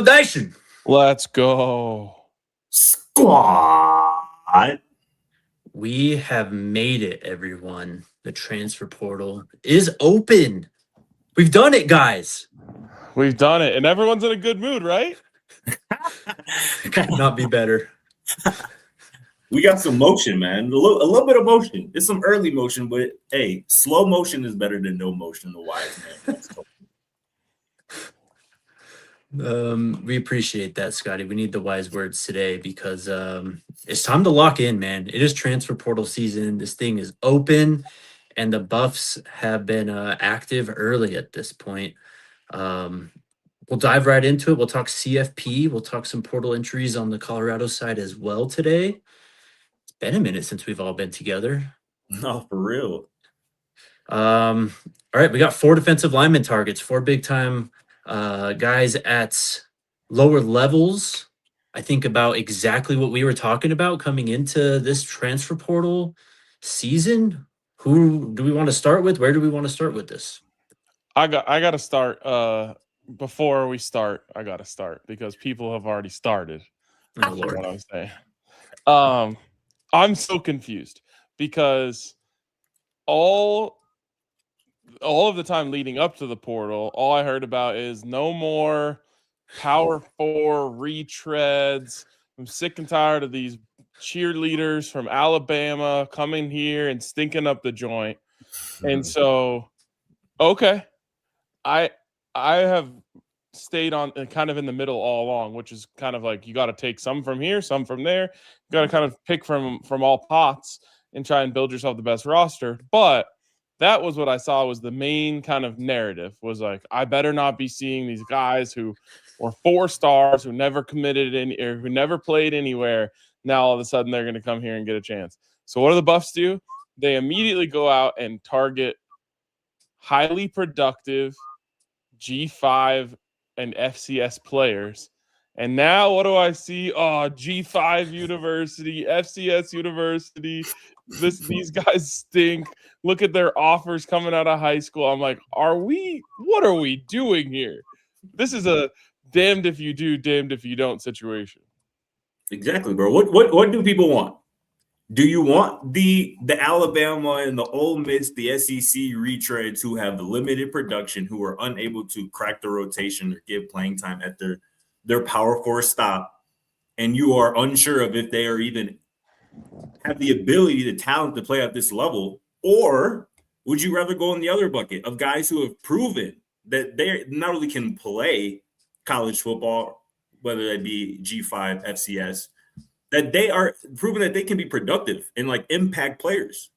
Nation. Let's go. Squad. We have made it, everyone. The transfer portal is open. We've done it, guys. We've done it, and everyone's in a good mood, right? Could not be better. We got some motion, man. A little bit of motion. It's some early motion, but hey, slow motion is better than no motion. The wise man. We appreciate that, Scotty. We need the wise words today because it's time to lock in, man. It is transfer portal season. This thing is open, and the Buffs have been active early at this point. We'll dive right into it. We'll talk CFP. We'll talk some portal entries on the Colorado side as well today. It's been a minute since we've all been together. No, for real. All right, we got 4 defensive lineman targets, 4 big-time guys at lower levels. I think about exactly what we were talking about coming into this transfer portal season. Who do we want to start with? Where do we want to start with this? I got to start. Before we start, I got to start because people have already started. Oh, Lord. What I'm saying. I'm so confused because all of the time leading up to the portal, all I heard about is no more Power 4 retreads. I'm sick and tired of these cheerleaders from Alabama coming here and stinking up the joint. And so, okay, I have stayed on kind of in the middle all along, which is kind of like you got to take some from here, some from there. You got to kind of pick from all pots and try and build yourself the best roster. But that was what I saw was the main kind of narrative was like, I better not be seeing these guys who were 4 stars, who never committed or who never played anywhere. Now all of a sudden they're going to come here and get a chance. So what do the Buffs do? They immediately go out and target highly productive G5 and FCS players. And now what do I see? Oh, G5 University, FCS University. These guys stink. Look at their offers coming out of high school. I'm like, what are we doing here? This is a damned if you do, damned if you don't situation. Exactly, bro. What do people want? Do you want the Alabama and the Ole Miss, the SEC retreads who have limited production, who are unable to crack the rotation or give playing time at their Power 4 stop, and you are unsure of if they are even have the ability, the talent to play at this level? Or would you rather go in the other bucket of guys who have proven that they not only can play college football, whether that be G5, FCS, that they are proven that they can be productive and like impact players?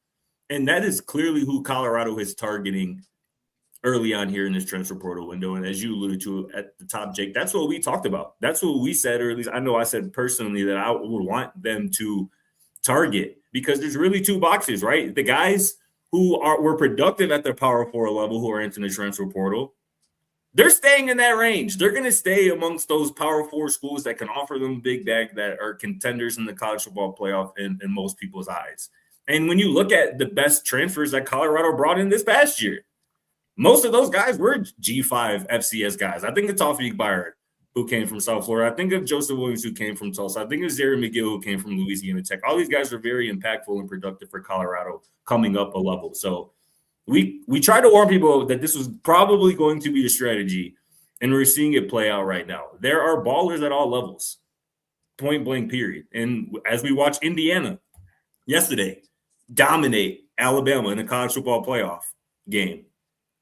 And that is clearly who Colorado is targeting early on here in this transfer portal window. And as you alluded to at the top, Jake, that's what we talked about. That's what we said, or at least I know I said personally that I would want them to target, because there's really 2 boxes, right? The guys who were productive at their Power 4 level who are entering the transfer portal, they're staying in that range. They're going to stay amongst those Power 4 schools that can offer them big bag, that are contenders in the college football playoff in most people's eyes. And when you look at the best transfers that Colorado brought in this past year, most of those guys were G5 FCS guys. I think of Tawfiq Byard, who came from South Florida. I think of Joseph Williams, who came from Tulsa. I think of Zary McGill, who came from Louisiana Tech. All these guys are very impactful and productive for Colorado coming up a level. So we tried to warn people that this was probably going to be the strategy, and we're seeing it play out right now. There are ballers at all levels, point blank, period. And as we watch Indiana yesterday dominate Alabama in the college football playoff game,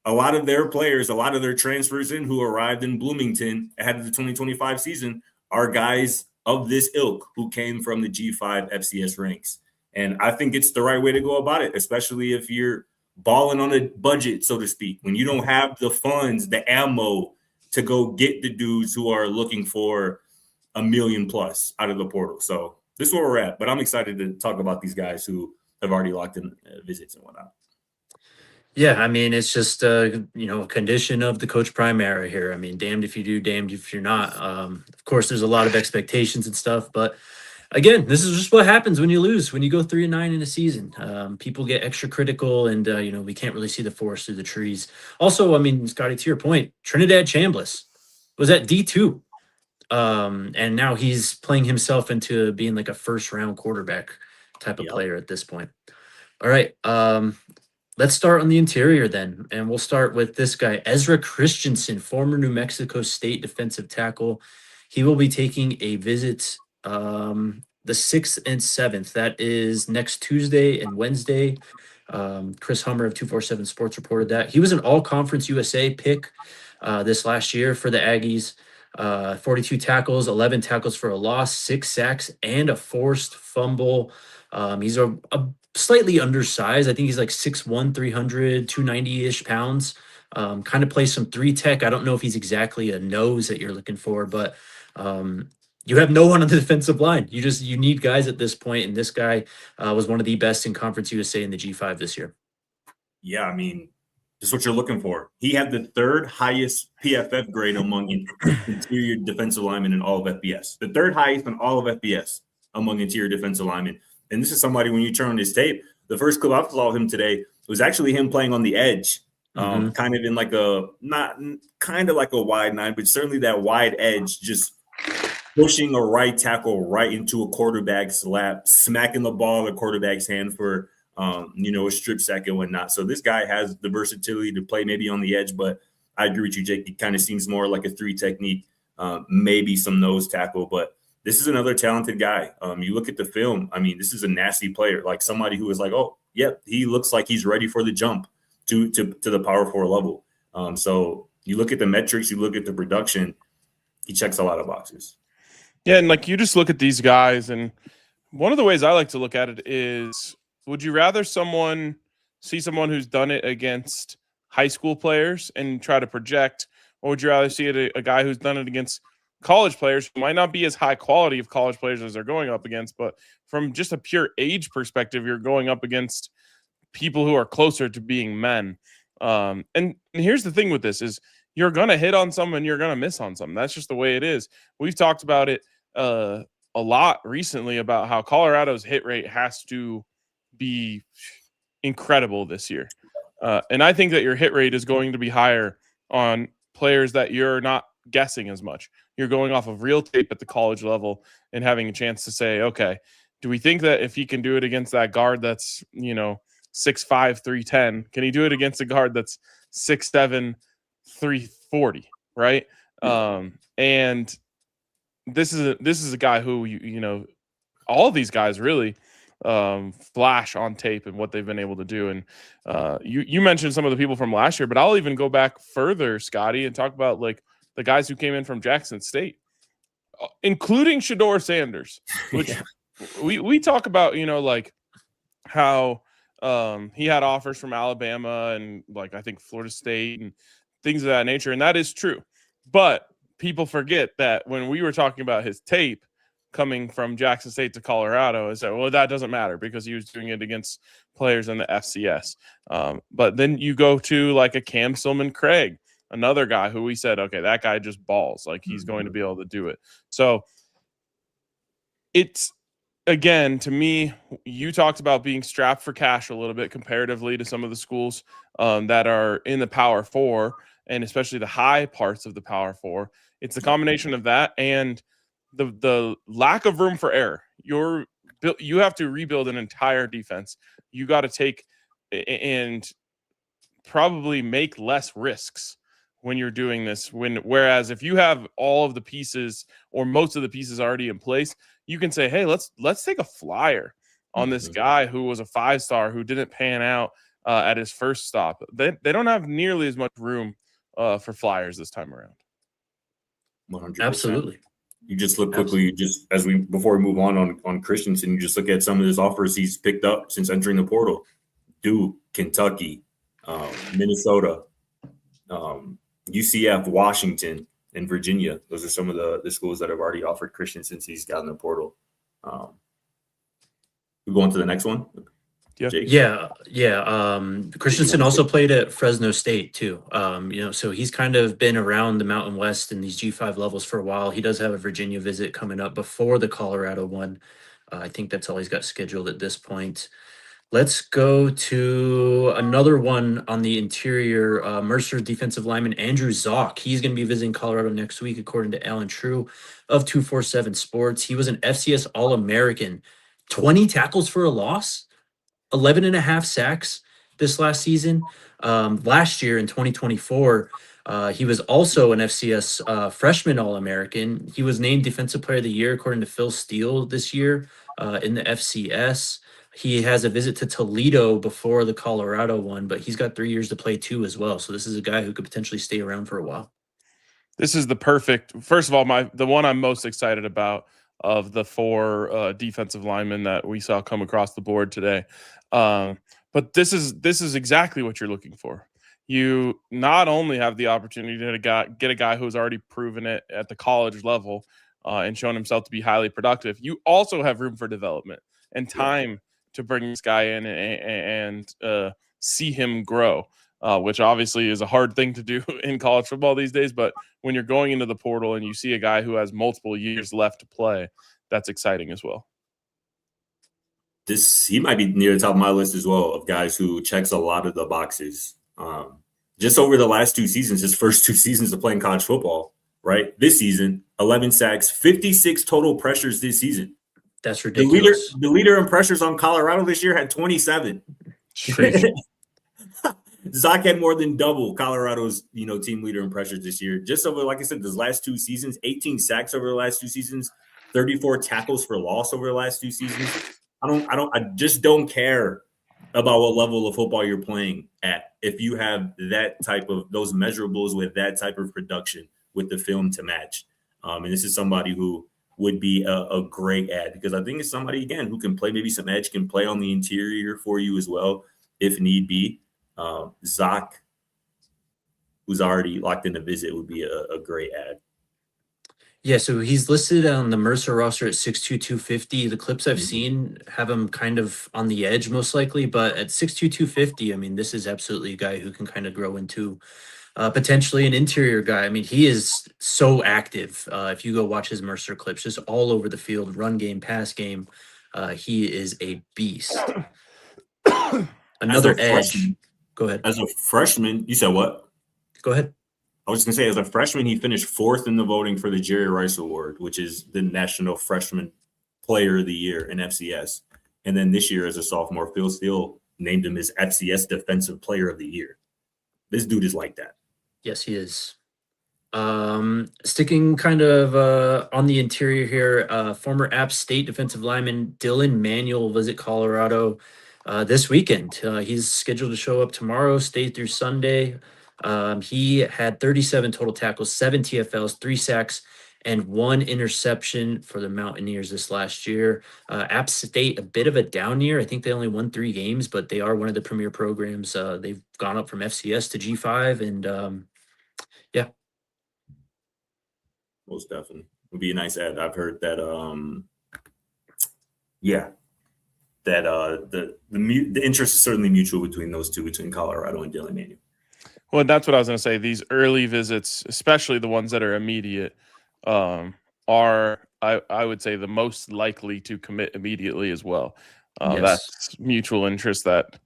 a lot of their players, a lot of their transfers in who arrived in Bloomington ahead of the 2025 season are guys of this ilk who came from the G5 FCS ranks. And I think it's the right way to go about it, especially if you're balling on a budget, so to speak, when you don't have the funds, the ammo to go get the dudes who are looking for $1 million plus out of the portal. So this is where we're at. But I'm excited to talk about these guys who have already locked in visits and whatnot. Yeah, I mean, it's just a condition of the Coach Prime era here. I mean, damned if you do, damned if you're not. Of course, there's a lot of expectations and stuff, but again, this is just what happens when you lose, when you go 3-9 in a season. People get extra critical, and we can't really see the forest through the trees. Also, I mean, Scotty, to your point, Trinidad Chambliss was at D2 And now he's playing himself into being like a first round quarterback type of Yep. player at this point. All right. Let's start on the interior then. And we'll start with this guy, Ezra Christensen, former New Mexico State defensive tackle. He will be taking a visit the 6th and 7th. That is next Tuesday and Wednesday. Chris Hummer of 247 Sports reported that. He was an all-conference USA pick this last year for the Aggies. 42 tackles, 11 tackles for a loss, 6 sacks, and a forced fumble. He's a slightly undersized. I think he's like 6'1", 300, 290-ish pounds. Kind of plays some 3-tech. I don't know if he's exactly a nose that you're looking for, but you have no one on the defensive line. You need guys at this point, and this guy was one of the best in Conference USA in the G5 this year. Yeah, I mean, that's what you're looking for. He had the 3rd highest PFF grade among interior defensive linemen in all of FBS. The 3rd highest in all of FBS among interior defensive linemen. And this is somebody, when you turn on his tape, the first clip I saw of him today was actually him playing on the edge, kind of in like not kind of like a wide 9, but certainly that wide edge, just pushing a right tackle right into a quarterback's lap, smacking the ball in the quarterback's hand for a strip sack and whatnot. So this guy has the versatility to play maybe on the edge, but I agree with you, Jake. He kind of seems more like a 3 technique, maybe some nose tackle, but this is another talented guy. You look at the film. I mean, this is a nasty player, like somebody who is like, oh, yep, he looks like he's ready for the jump to the Power 4 level. So you look at the metrics, you look at the production, he checks a lot of boxes. Yeah, and like you just look at these guys, and one of the ways I like to look at it is, would you rather see someone who's done it against high school players and try to project, or would you rather see it a guy who's done it against college players who might not be as high quality of college players as they're going up against, but from just a pure age perspective, you're going up against people who are closer to being men. And here's the thing with this is you're going to hit on some and you're going to miss on some. That's just the way it is. We've talked about it a lot recently about how Colorado's hit rate has to be incredible this year. And I think that your hit rate is going to be higher on players that you're not guessing as much. You're going off of real tape at the college level and having a chance to say, okay, do we think that if he can do it against that guard that's, 6'5", 310, can he do it against a guard that's 6'7", 340, right? And this is a guy who, all these guys really flash on tape and what they've been able to do. And you mentioned some of the people from last year, but I'll even go back further, Scotty, and talk about like the guys who came in from Jackson State, including Shador Sanders, which we talk about, like how he had offers from Alabama and like I think Florida State and things of that nature. And that is true. But people forget that when we were talking about his tape coming from Jackson State to Colorado, is that, well, that doesn't matter because he was doing it against players in the FCS. But then you go to like a Cam Silman-Craig, another guy who we said, okay, that guy just balls. Like he's going to be able to do it. So it's, again, to me, you talked about being strapped for cash a little bit comparatively to some of the schools that are in the Power 4 and especially the high parts of the Power 4. It's the combination of that and the lack of room for error. You have to rebuild an entire defense. You got to take and probably make less risks when you're doing this. Whereas if you have all of the pieces or most of the pieces already in place, you can say, hey, let's take a flyer on this guy who was a 5-star who didn't pan out at his first stop. They don't have nearly as much room for flyers this time around. 100%. Absolutely. You just look quickly, before we move on Christensen, you just look at some of his offers he's picked up since entering the portal. Duke, Kentucky, Minnesota, UCF, Washington, and Virginia. Those are some of the schools that have already offered Christensen since he's gotten the portal. We go on to the next one. Yeah. Christensen also played at Fresno State too. So he's kind of been around the Mountain West in these G5 levels for a while. He does have a Virginia visit coming up before the Colorado one. I think that's all he's got scheduled at this point. Let's go to another one on the interior. Mercer defensive lineman Andrew Zock. He's going to be visiting Colorado next week, according to Alan True of 247 Sports. He was an FCS All-American. 20 tackles for a loss, 11 and a half sacks this last season. Last year in 2024, he was also an FCS freshman All-American. He was named Defensive Player of the Year, according to Phil Steele this year in the FCS. He has a visit to Toledo before the Colorado one, but he's got 3 years to play too as well. So this is a guy who could potentially stay around for a while. This is the perfect. First of all, the one I'm most excited about of the 4 defensive linemen that we saw come across the board today. But this is exactly what you're looking for. You not only have the opportunity to get a guy who's already proven it at the college level and shown himself to be highly productive. You also have room for development and time to bring this guy in and see him grow, which obviously is a hard thing to do in college football these days. But when you're going into the portal and you see a guy who has multiple years left to play, that's exciting as well. He might be near the top of my list as well of guys who checks a lot of the boxes. Just over the last 2 seasons, his first 2 seasons of playing college football, right? This season, 11 sacks, 56 total pressures this season. That's ridiculous. The leader in pressures on Colorado this year had 27. Zock had more than double Colorado's, team leader in pressures this year. Just over, like I said, those last 2 seasons, 18 sacks over the last 2 seasons, 34 tackles for loss over the last 2 seasons. I just don't care about what level of football you're playing at. If you have that type of those measurables with that type of production with the film to match. And this is somebody who would be a great add because I think it's somebody, again, who can play maybe some edge, can play on the interior for you as well, if need be. Zock, who's already locked in a visit, would be a great add. Yeah, so he's listed on the Mercer roster at 6'2", 250. The clips I've seen have him kind of on the edge most likely, but at 6'2", 250, I mean, this is absolutely a guy who can kind of grow into potentially an interior guy. I mean, he is so active. If you go watch his Mercer clips, just all over the field, run game, pass game, he is a beast. Another edge. Freshman, go ahead. As a freshman, you said what? Go ahead. I was just going to say, as a freshman, he finished 4th in the voting for the Jerry Rice Award, which is the National Freshman Player of the Year in FCS. And then this year, as a sophomore, Phil Steele named him his FCS Defensive Player of the Year. This dude is like that. Yes, he is. Sticking kind of on the interior here, former App State defensive lineman Dylan Manuel will visit Colorado this weekend. He's scheduled to show up tomorrow, stay through Sunday. He had 37 total tackles, 7 TFLs, 3 sacks, and 1 interception for the Mountaineers this last year. App State, a bit of a down year. I think they only won 3 games, but they are one of the premier programs. They've gone up from FCS to G5, and yeah. Most definitely. Would be a nice add. I've heard that, the interest is certainly mutual between those two, between Colorado and Dylan Manuel. Well, that's what I was going to say. These early visits, especially the ones that are immediate, are, I would say, the most likely to commit immediately as well. Yes. That's mutual interest that,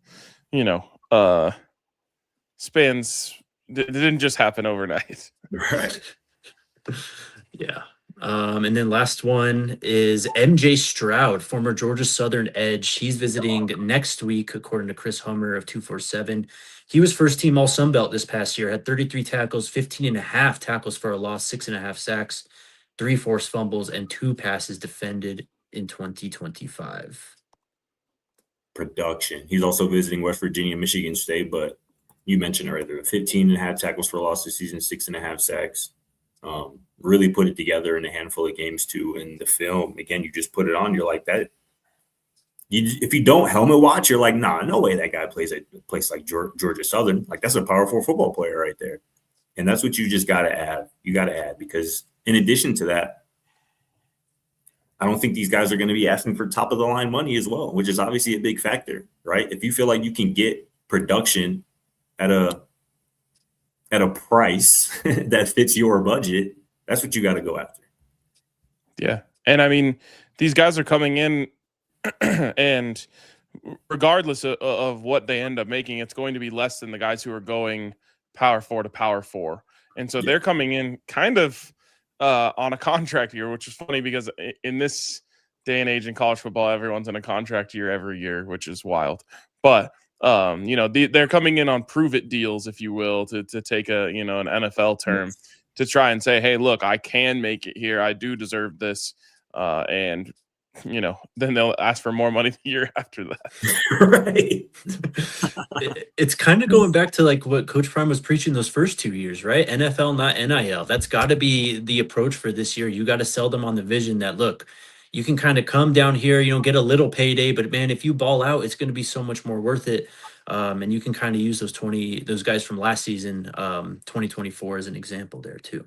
spans. It didn't just happen overnight. Right. Yeah. And then last one is MJ Stroud, former Georgia Southern edge. He's visiting next week, according to Chris Hummer of 247. He was first team All Sun Belt this past year, had 33 tackles, 15 and a half tackles for a loss, 6.5 sacks, 3 forced fumbles, and 2 passes defended in 2025. Production. He's also visiting West Virginia, Michigan State, but you mentioned it right there, 15 and a half tackles for a loss this season, 6.5 sacks. Really put it together in a handful of games too. In the film, again, you just put it on, you're like that. If you don't helmet watch, you're like, nah, no way that guy plays at a place like Georgia Southern. Like, that's a powerful football player right there. And that's what you just got to add. You got to add, because in addition to that, I don't think these guys are going to be asking for top of the line money as well, which is obviously a big factor, right? If you feel like you can get production at a price that fits your budget, that's what you got to go after. Yeah. And I mean, these guys are coming in and regardless of what they end up making, it's going to be less than the guys who are going Power 4 to Power 4. And so they're coming in kind of on a contract year, which is funny because in this day and age in college football, everyone's in a contract year every year, which is wild. But they're coming in on prove it deals, if you will, to take an NFL term to try and say, hey, look, I can make it here. I do deserve this. And then they'll ask for more money the year after that. Right. It's kind of going back to like what Coach Prime was preaching those first 2 years, right? NFL, not NIL. That's got to be the approach for this year. You got to sell them on the vision that, look, you can kind of come down here, get a little payday, but man, if you ball out, it's going to be so much more worth it. And you can kind of use those guys from last season, 2024 as an example there too.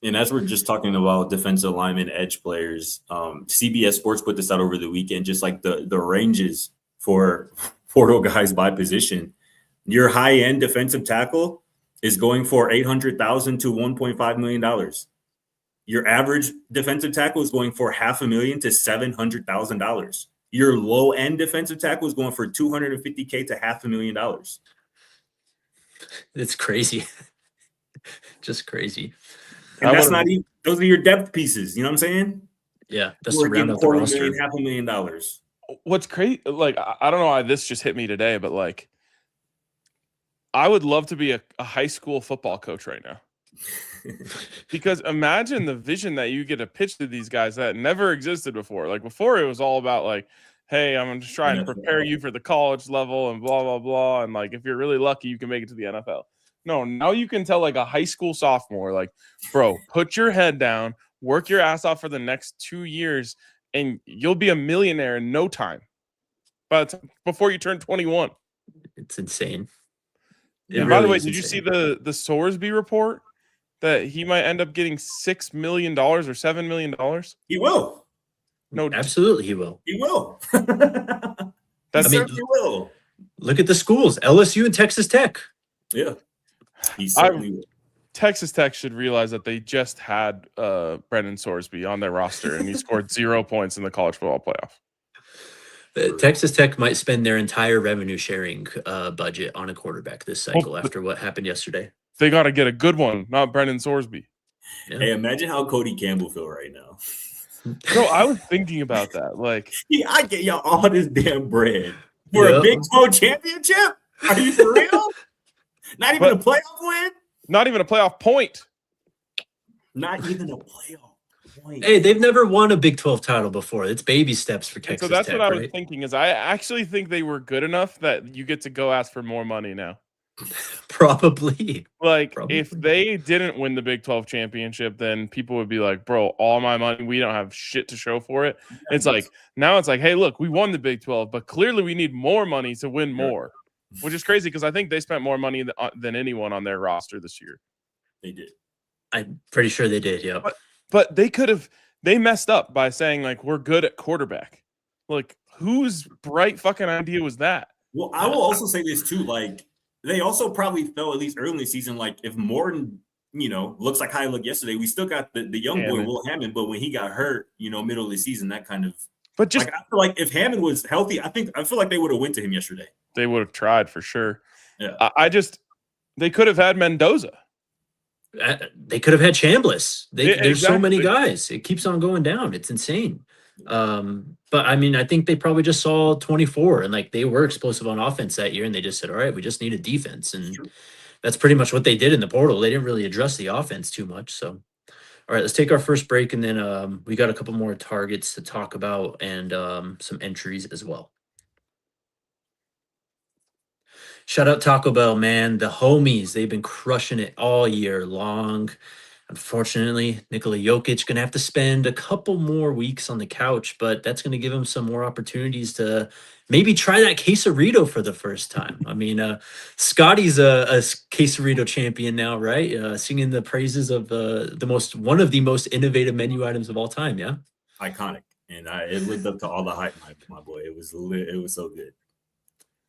And as we're just talking about defensive linemen, edge players, CBS Sports put this out over the weekend, just like the ranges for portal guys by position. Your high-end defensive tackle is going for $800,000 to $1.5 million. Your average defensive tackle is going for $500,000 to $700,000. Your low-end defensive tackle is going for $250K to $500,000. It's crazy. Just crazy. And that's not even, those are your depth pieces. You know what I'm saying? Yeah. That's to round out the roster. $500,000. What's crazy, like, I don't know why this just hit me today, but like, I would love to be a high school football coach right now. Because imagine the vision that you get to pitch to these guys that never existed before. Like before, it was all about like, hey, I'm just trying to prepare you for the college level and blah, blah, blah. And like, if you're really lucky, you can make it to the NFL. No, now you can tell like a high school sophomore, like, bro, put your head down, work your ass off for the next 2 years, and you'll be a millionaire in no time. But before you turn 21. It's insane. And by the way, did you see the Sorsby report that he might end up getting $6 million or $7 million? He will. No, absolutely he will. He will. He will. Look at the schools, LSU and Texas Tech. Yeah. He certainly will. Texas Tech should realize that they just had Brendan Sorsby on their roster, and he scored 0 points in the college football playoff. Texas Tech might spend their entire revenue sharing budget on a quarterback this cycle after what happened yesterday. They got to get a good one, not Brendan Sorsby. Yeah. Hey, imagine how Cody Campbell feel right now. No, I was thinking about that. Like, I get y'all all this damn bread for a Big 12 championship? Are you for real? Not even a playoff win? Not even a playoff point. Not even a playoff point. Hey, they've never won a Big 12 title before. It's baby steps for Texas Tech. So that's what I was thinking is I actually think they were good enough that you get to go ask for more money now. Probably. If they didn't win the Big 12 championship, then people would be like, bro, all my money, we don't have shit to show for it. It's like, now it's like, hey, look, we won the Big 12, but clearly we need more money to win more. Which is crazy because I think they spent more money than anyone on their roster this year. They did. I'm pretty sure they did, yeah. But they messed up by saying, like, we're good at quarterback. Like, whose bright fucking idea was that? Well, I will also say this, too. Like, they also probably felt, at least early in the season, like, if Morton, looks like how he looked yesterday, we still got the young boy, Will Hammond, but when he got hurt, middle of the season, that kind of. But just I feel like if Hammond was healthy, I feel like they would have went to him yesterday. They would have tried for sure. Yeah. They could have had Mendoza. They could have had Chambliss. There's so many guys. It keeps on going down. It's insane. But I mean, I think they probably just saw 24 and like they were explosive on offense that year, and they just said, all right, we just need a defense. And that's pretty much what they did in the portal. They didn't really address the offense too much. So all right, let's take our first break, and then we got a couple more targets to talk about and some entries as well. Shout out Taco Bell, man. The homies, they've been crushing it all year long. Unfortunately, Nikola Jokic going to have to spend a couple more weeks on the couch, but that's going to give him some more opportunities to maybe try that quesarito for the first time. I mean, Scotty's a quesarito champion now, right? Singing the praises of one of the most innovative menu items of all time, yeah? Iconic. And it lived up to all the hype, my boy. It was so good.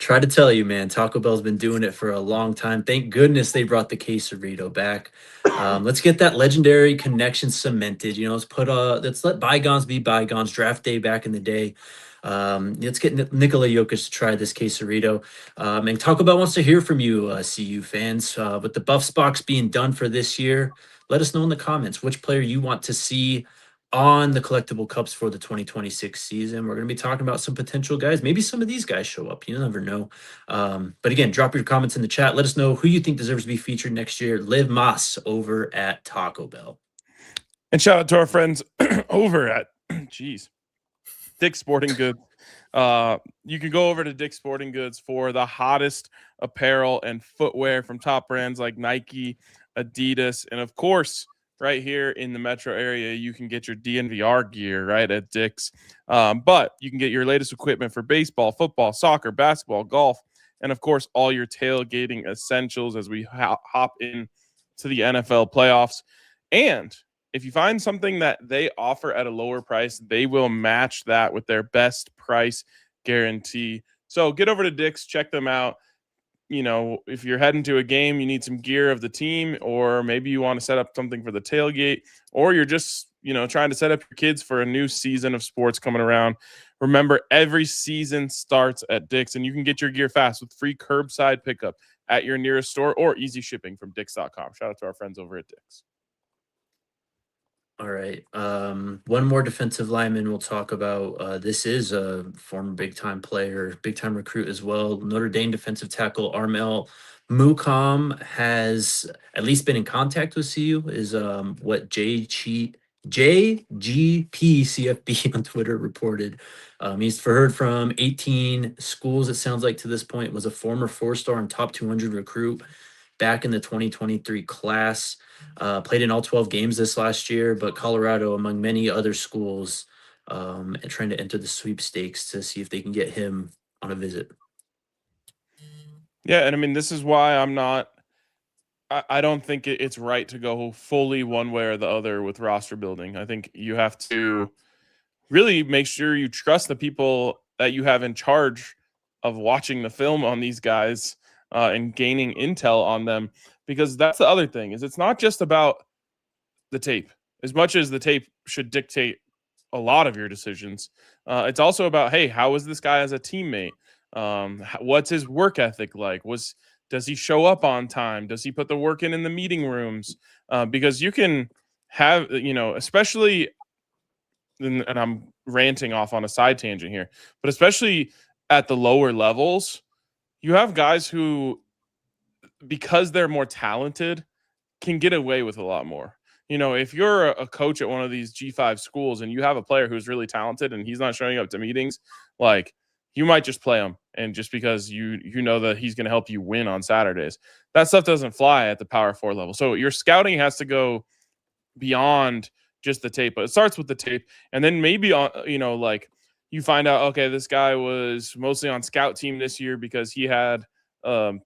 Try to tell you, man, Taco Bell's been doing it for a long time. Thank goodness they brought the quesarito back. Let's get that legendary connection cemented. Let's let bygones be bygones. Draft day back in the day. Let's get Nikola Jokic to try this quesarito. And Taco Bell wants to hear from you, CU fans. With the Buffs box being done for this year, let us know in the comments which player you want to see on the collectible cups for the 2026 season. We're going to be talking about some potential guys. Maybe some of these guys show up. You never know. But again, drop your comments in the chat. Let us know who you think deserves to be featured next year. Liv Moss over at Taco Bell. And shout out to our friends over at, Dick's Sporting Goods. You can go over to Dick's Sporting Goods for the hottest apparel and footwear from top brands like Nike, Adidas, and of course, right here in the metro area, you can get your DNVR gear right at Dick's. But you can get your latest equipment for baseball, football, soccer, basketball, golf, and of course, all your tailgating essentials as we hop in to the NFL playoffs. And if you find something that they offer at a lower price, they will match that with their best price guarantee. So get over to Dick's, check them out. If you're heading to a game, you need some gear of the team, or maybe you want to set up something for the tailgate, or you're just, trying to set up your kids for a new season of sports coming around. Remember, every season starts at Dick's, and you can get your gear fast with free curbside pickup at your nearest store or easy shipping from Dicks.com. Shout out to our friends over at Dick's. All right. One more defensive lineman we'll talk about. This is a former big-time player, big-time recruit as well. Notre Dame defensive tackle Armel Mukam has at least been in contact with CU, is what JGPCFB on Twitter reported. He's heard from 18 schools, it sounds like, to this point. Was a former 4-star and top 200 recruit back in the 2023 class. Played in all 12 games this last year, but Colorado, among many other schools, trying to enter the sweepstakes to see if they can get him on a visit. Yeah, and I mean, this is why I don't think it's right to go fully one way or the other with roster building. I think you have to really make sure you trust the people that you have in charge of watching the film on these guys and gaining intel on them. Because that's the other thing, is it's not just about the tape. As much as the tape should dictate a lot of your decisions, it's also about, hey, how is this guy as a teammate? What's his work ethic like? Does he show up on time? Does he put the work in the meeting rooms? Because you can have, especially, and I'm ranting off on a side tangent here, but especially at the lower levels, you have guys who, because they're more talented, can get away with a lot more. If you're a coach at one of these G5 schools and you have a player who's really talented and he's not showing up to meetings, like, you might just play him, and just because you know that he's going to help you win on Saturdays. That stuff doesn't fly at the Power 4 level. So your scouting has to go beyond just the tape, but it starts with the tape, and then maybe you find out, okay, this guy was mostly on scout team this year because he had 2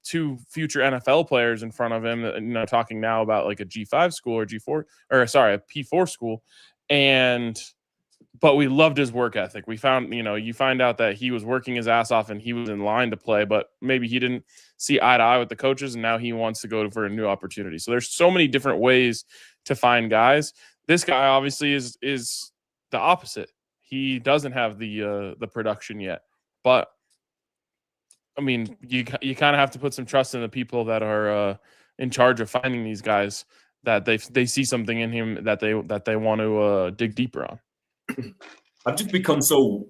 future NFL players in front of him, talking now about like a G5 school or a P4 school. But we loved his work ethic. We found, you find out that he was working his ass off and he was in line to play, but maybe he didn't see eye to eye with the coaches, and now he wants to go for a new opportunity. So there's so many different ways to find guys. This guy obviously is the opposite. He doesn't have the production yet, but I mean, you kind of have to put some trust in the people that are in charge of finding these guys, that they see something in him that they want to dig deeper on. I've just become so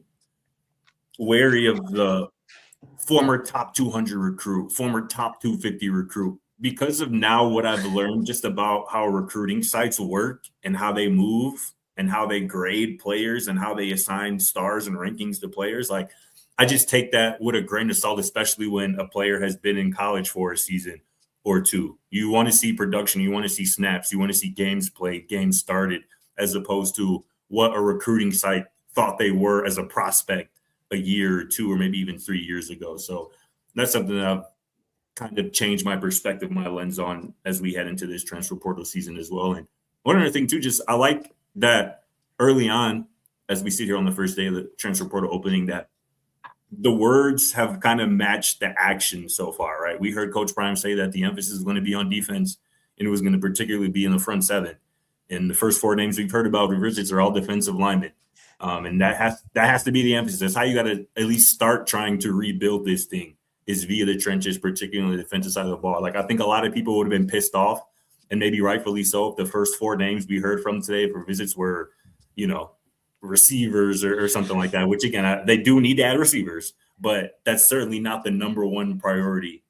wary of the former top 200 recruit, former top 250 recruit, because of now what I've learned just about how recruiting sites work and how they move and how they grade players and how they assign stars and rankings to players. Like, I just take that with a grain of salt, especially when a player has been in college for a season or two. You want to see production. You want to see snaps. You want to see games played, games started, as opposed to what a recruiting site thought they were as a prospect a year or 2 or maybe even 3 years ago. So that's something that I've kind of changed my perspective, my lens on as we head into this transfer portal season as well. And one other thing too, just I like that early on, as we sit here on the first day of the transfer portal opening, that the words have kind of matched the action so far, right? We heard Coach Prime say that the emphasis is going to be on defense, and it was going to particularly be in the front seven. And the first 4 names we've heard about with Richards are all defensive linemen. And that has to be the emphasis. That's how you got to at least start trying to rebuild this thing, is via the trenches, particularly the defensive side of the ball. Like, I think a lot of people would have been pissed off, and maybe rightfully so, if the first 4 names we heard from today for visits were, receivers or something like that, which, again, they do need to add receivers, but that's certainly not the number one priority,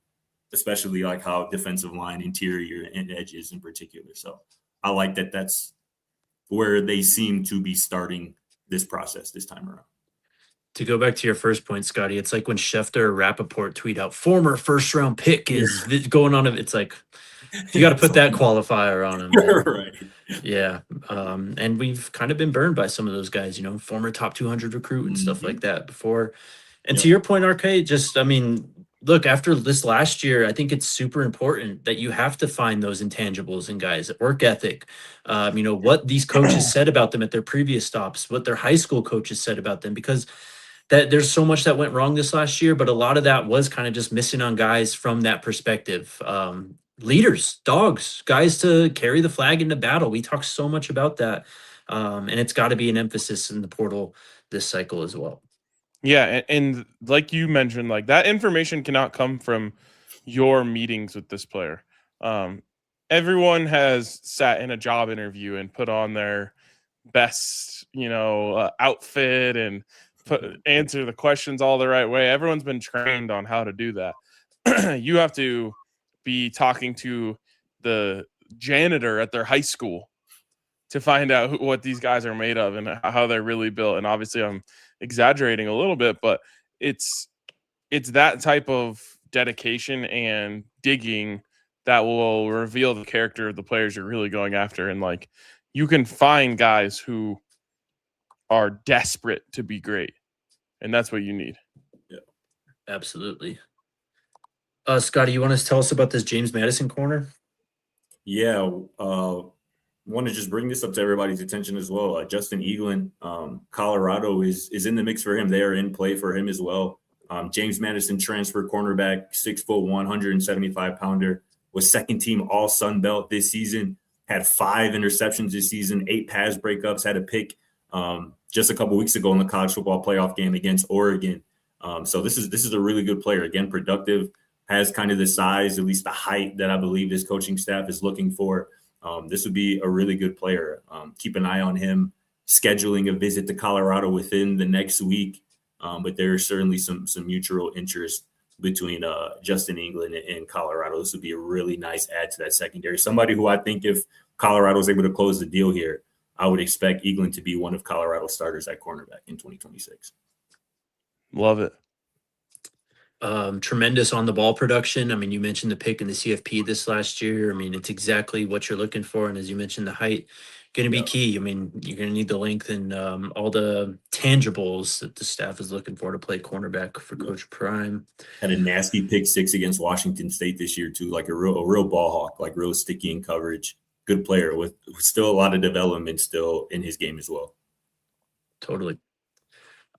especially like how defensive line, interior, and edges in particular. So I like that that's where they seem to be starting this process this time around. To go back to your first point, Scotty, it's like when Schefter or Rappaport tweet out former first-round pick is going on. It's like you got to put that qualifier on him. Right. Yeah. And we've kind of been burned by some of those guys, former top 200 recruit and stuff like that before. And to your point, RK, look, after this last year, I think it's super important that you have to find those intangibles in guys, work ethic, what these coaches said about them at their previous stops, what their high school coaches said about them, because that there's so much that went wrong this last year, but a lot of that was kind of just missing on guys from that perspective. Leaders, dogs, guys to carry the flag into battle. We talk so much about that. And it's got to be an emphasis in the portal this cycle as well. Yeah, and like you mentioned, like that information cannot come from your meetings with this player. Everyone has sat in a job interview and put on their best, outfit and answer the questions all the right way. Everyone's been trained on how to do that. You have to be talking to the janitor at their high school to find out what these guys are made of and how they're really built. And obviously I'm exaggerating a little bit, but it's that type of dedication and digging that will reveal the character of the players you're really going after. And like, you can find guys who are desperate to be great, and that's what you need. Yeah, absolutely. Scotty, you want to tell us about this James Madison corner? Yeah, want to just bring this up to everybody's attention as well. Justin Eaglin, Colorado is in the mix for him. They are in play for him as well. James Madison transfer cornerback, 6'1", 175-pounder, was second team all Sun Belt this season, had 5 interceptions this season, 8 pass breakups, had a pick just a couple weeks ago in the college football playoff game against Oregon. So this is a really good player. Again, productive, has kind of the size, at least the height that I believe this coaching staff is looking for. This would be a really good player. Keep an eye on him, scheduling a visit to Colorado within the next week. But there is certainly some mutual interest between Justin Eaglin and Colorado. This would be a really nice add to that secondary. Somebody who I think if Colorado is able to close the deal here, I would expect Eaglin to be one of Colorado's starters at cornerback in 2026. Love it. Tremendous on the ball production. You mentioned the pick in the CFP this last year. It's exactly what you're looking for. And as you mentioned, the height going to be key. You're going to need the length and all the tangibles that the staff is looking for to play cornerback for Coach Prime. Had a nasty pick 6 against Washington State this year too, like a real ball hawk, like real sticky in coverage. Good player with still a lot of development still in his game as well. Totally.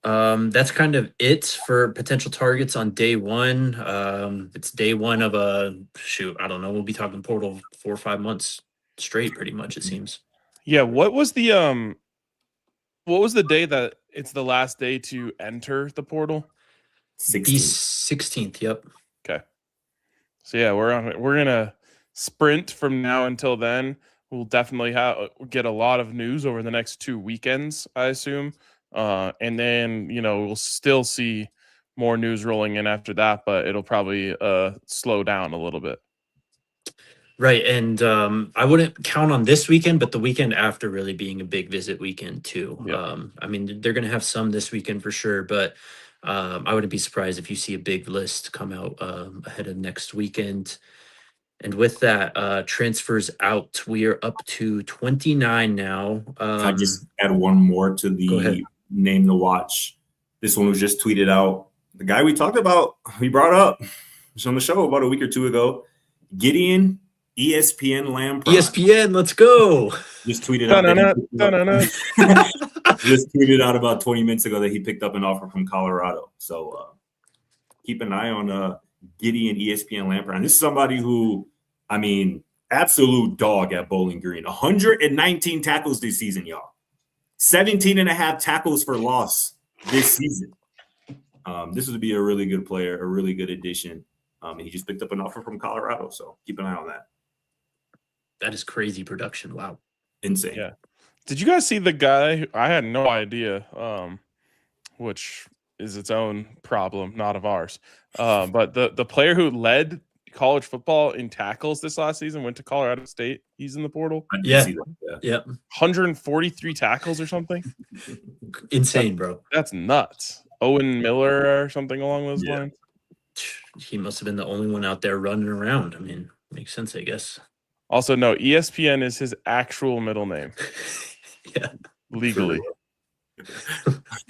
That's kind of it for potential targets on day one. It's day one of I don't know. We'll be talking portal 4 or 5 months straight, pretty much, it seems. Yeah. What was the day that it's the last day to enter the portal? 16th. Yep. Okay. So yeah, we're gonna sprint from now until then. We'll definitely get a lot of news over the next 2 weekends, I assume. And then, we'll still see more news rolling in after that, but it'll probably slow down a little bit. Right. And I wouldn't count on this weekend, but the weekend after really being a big visit weekend too. Yep. They're going to have some this weekend for sure, but I wouldn't be surprised if you see a big list come out ahead of next weekend. And with that, transfers out. We are up to 29 now. Can I just add one more to the name to watch? This one was just tweeted out. The guy we talked about, we brought up, was on the show about a week or 2 ago. Gideon ESPN Lamb. ESPN, let's go. Just tweeted out. just tweeted out about 20 minutes ago that he picked up an offer from Colorado. So keep an eye on Giddy and ESPN Lampron. This is somebody who, I mean, absolute dog at Bowling Green. 119 tackles this season, y'all. 17 and a half tackles for loss this season. This would be a really good player, a really good addition. He just picked up an offer from Colorado, so keep an eye on that. That is crazy production. Wow. Insane. Yeah. Did you guys see the guy? I had no idea, which is its own problem, not of ours. But the player who led college football in tackles this last season went to Colorado State. He's in the portal. I did Yeah. see that. Yep. 143 tackles or something. Insane, bro. That's nuts. Owen Miller or something along those Yeah. lines. He must have been the only one out there running around. I mean, makes sense, I guess. Also, no, ESPN is his actual middle name. Yeah. Legally.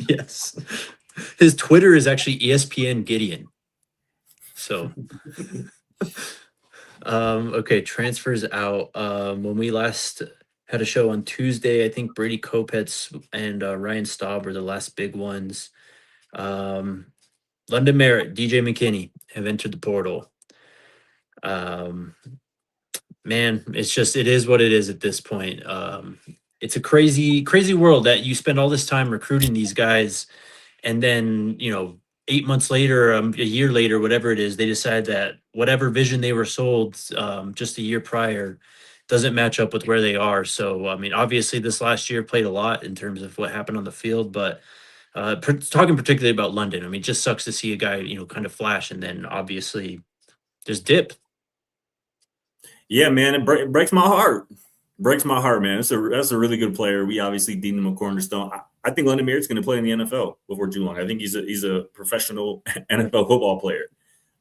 Yes. His Twitter is actually ESPN Gideon. So, okay, transfers out. When we last had a show on Tuesday, I think Brady Kopetz and Ryan Staub were the last big ones. London Merritt, DJ McKinney have entered the portal. Man, it is what it is at this point. It's a crazy world that you spend all this time recruiting these guys, and then 8 months later, a year later, whatever it is, they decide that whatever vision they were sold just a year prior doesn't match up with where they are. So, I mean, obviously this last year played a lot in terms of what happened on the field, but talking particularly about London, I mean, it just sucks to see a guy, kind of flash and then obviously just dip. Yeah, man, it breaks my heart. Breaks my heart, man. That's a really good player. We obviously deemed him a cornerstone. I think London Merritt's going to play in the NFL before too long. I think he's a professional NFL football player,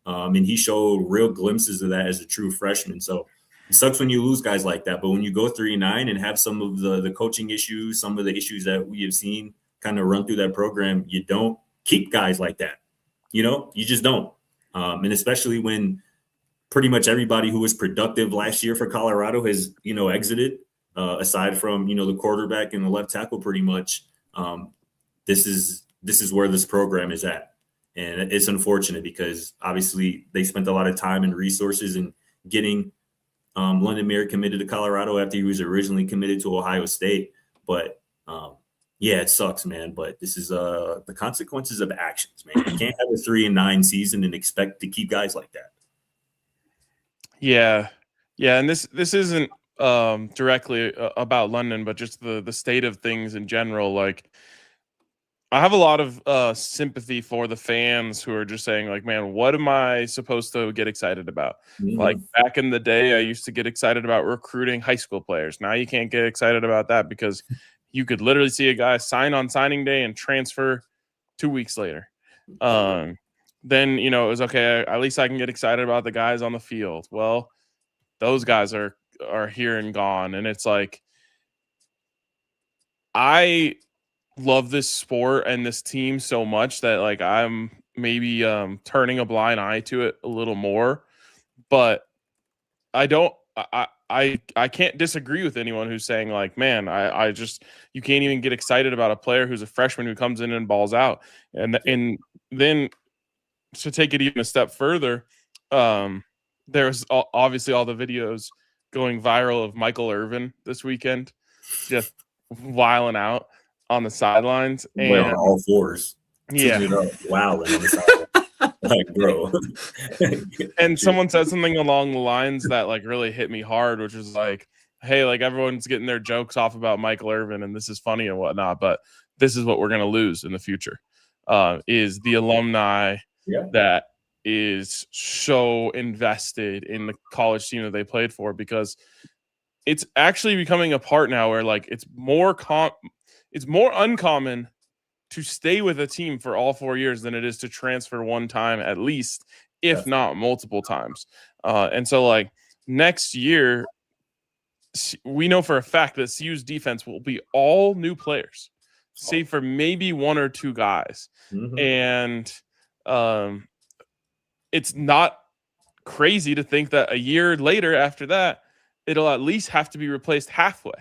and he showed real glimpses of that as a true freshman. So it sucks when you lose guys like that. But when you go 3-9 and have some of the coaching issues, some of the issues that we have seen kind of run through that program, you don't keep guys like that. You just don't. And especially when pretty much everybody who was productive last year for Colorado has, exited, aside from, the quarterback and the left tackle pretty much. This is where this program is at. And it's unfortunate because obviously they spent a lot of time and resources in getting London Merritt committed to Colorado after he was originally committed to Ohio State. But yeah, it sucks, man. But this is the consequences of actions, man. You can't have a 3-9 season and expect to keep guys like that. Yeah. And this isn't directly about London, but just the state of things in general. Like, I have a lot of sympathy for the fans who are just saying, like, man, what am I supposed to get excited about? Mm-hmm. Like, back in the day, I used to get excited about recruiting high school players. Now you can't get excited about that because you could literally see a guy sign on signing day and transfer 2 weeks later. Then, it was okay. At least I can get excited about the guys on the field. Well, those guys are here and gone. And it's like, I love this sport and this team so much that, like, I'm maybe turning a blind eye to it a little more. But I can't disagree with anyone who's saying, like, man, you can't even get excited about a player who's a freshman who comes in and balls out. And then to take it even a step further, there's obviously all the videos going viral of Michael Irvin this weekend, just wilding out on the sidelines. And on all fours. Yeah. Wilding on the sidelines. Like, bro. And someone said something along the lines that, like, really hit me hard, which was like, hey, like, everyone's getting their jokes off about Michael Irvin and this is funny and whatnot, but this is what we're going to lose in the future, is the alumni that is so invested in the college team that they played for, because it's actually becoming a part now where, like, it's more uncommon to stay with a team for all 4 years than it is to transfer one time at least, if not multiple times. And so, like, next year, we know for a fact that CU's defense will be all new players, save for maybe one or two guys. Mm-hmm. And it's not crazy to think that a year later after that, it'll at least have to be replaced halfway.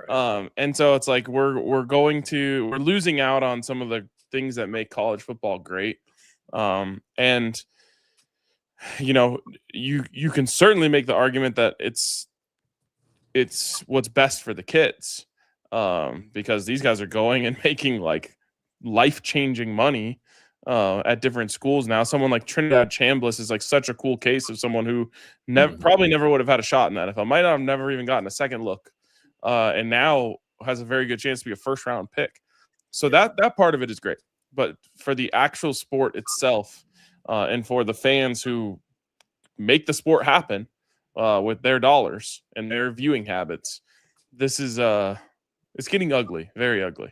And so it's like we're losing out on some of the things that make college football great. And you can certainly make the argument that it's what's best for the kids, because these guys are going and making like life-changing money at different schools now. Someone like Trinidad Chambliss is like such a cool case of someone who probably never would have had a shot in the NFL, might have never even gotten a second look, and now has a very good chance to be a first-round pick. So that part of it is great. But for the actual sport itself, and for the fans who make the sport happen with their dollars and their viewing habits, this is it's getting ugly, very ugly.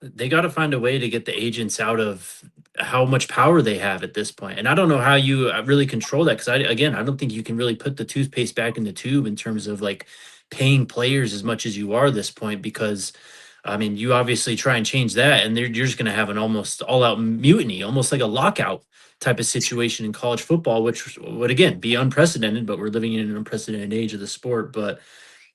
They got to find a way to get the agents out of how much power they have at this point. And I don't know how you really control that, because I don't think you can really put the toothpaste back in the tube in terms of like paying players as much as you are at this point, because I mean, you obviously try and change that, and you're just going to have an almost all-out mutiny, almost like a lockout type of situation in college football, which would, again, be unprecedented, but we're living in an unprecedented age of the sport. But